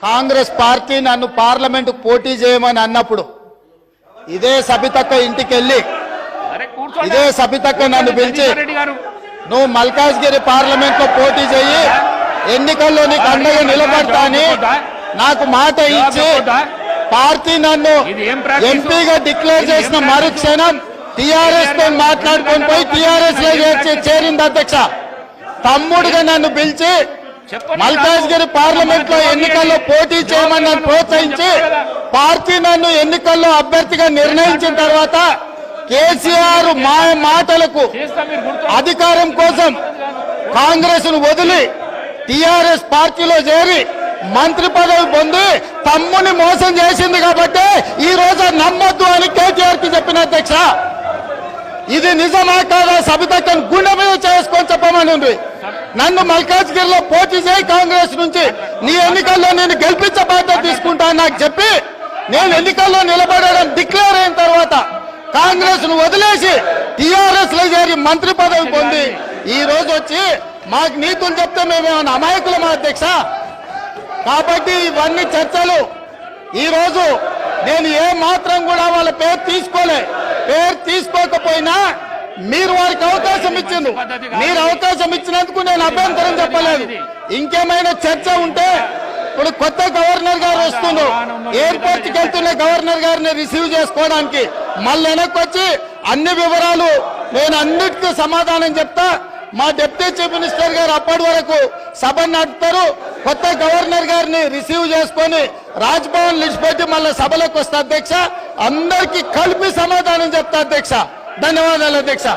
Congress party నన్ను parliament పోటీ చేయమని అన్నప్పుడు ఇదే సబితక్క ఇంటికి వెళ్ళి ఇదే సబితక్క నన్ను పిలిచి నువ్వు మల్కాజ్గిరి పార్లమెంట్ లో పోటీ చేయి, ఎన్నికల్లో నీకు అండగా నిలబడతా అని నాకు మాట ఇచ్చి పార్టీ నన్ను ఎంపీగా డిక్లేర్ చేసిన మరుక్షణం టీఆర్ఎస్ తో మాట్లాడుకొని పోయి టీఆర్ఎస్ లో చేరింది అధ్యక్ష. తమ్ముడుగా నన్ను పిలిచి మల్కాజ్గిరి పార్లమెంట్ లో ఎన్నికల్లో పోటీ చేయమని నన్ను ప్రోత్సహించి పార్టీ నన్ను ఎన్నికల్లో అభ్యర్థిగా నిర్ణయించిన తర్వాత కేసీఆర్ మాటలకు అధికారం కోసం కాంగ్రెస్ ను వదిలి టీఆర్ఎస్ పార్టీలో చేరి మంత్రి పదవి పొంది తమ్ముని మోసం చేసింది కాబట్టి ఈ రోజు నమ్మొద్దు అని కేటీఆర్ కి చెప్పిన అధ్యక్ష. ఇది నిజమా కాదా సబితక్కను గుండె మీద చేసుకొని చెప్పమని ఉంది. నన్ను మల్కాజ్గిరిలో పోటీ చేయి కాంగ్రెస్ నుంచి, నీ ఎన్నికల్లో నేను గెలిపించే బాధ్యత తీసుకుంటా నాకు చెప్పి నేను ఎన్నికల్లో నిలబడడం డిక్లేర్ అయిన తర్వాత కాంగ్రెస్ ను వదిలేసి టీఆర్ఎస్ లో చేరి మంత్రి పదవి పొంది ఈ రోజు వచ్చి మాకు నీతులు చెప్తే మేమేమన్నా అమాయకులమా అధ్యక్ష? కాబట్టి ఇవన్నీ చర్చలు. ఈ రోజు నేను ఏ మాత్రం కూడా వాళ్ళ పేరు తీసుకోకపోయినా మీరు వారికి అవకాశం ఇచ్చిండ్రు. మీరు అవకాశం ఇచ్చినందుకు నేను అభ్యంతరం చెప్పలేదు. ఇంకేమైనా చర్చ ఉంటే ఇప్పుడు కొత్త గవర్నర్ గారు వస్తున్నారు, ఎయిర్పోర్ట్ కి వెళ్తున్న గవర్నర్ గారిని రిసీవ్ చేసుకోవడానికి మళ్ళీ వెనక్కి వచ్చి అన్ని వివరాలు నేను అన్నిటికీ సమాధానం చెప్తా. మా డిప్యూటీ చీఫ్ మినిస్టర్ గారు అప్పటి వరకు సభ నడుపుతారు. కొత్త గవర్నర్ గారిని రిసీవ్ చేసుకొని రాజ్భవన్ లిస్ట్ పెట్టి మళ్ళీ సభలోకి వస్తా అధ్యక్ష. అందరికీ కలిపి సమాధానం చెప్తా అధ్యక్ష. ధన్యవాదాలు అధ్యక్ష.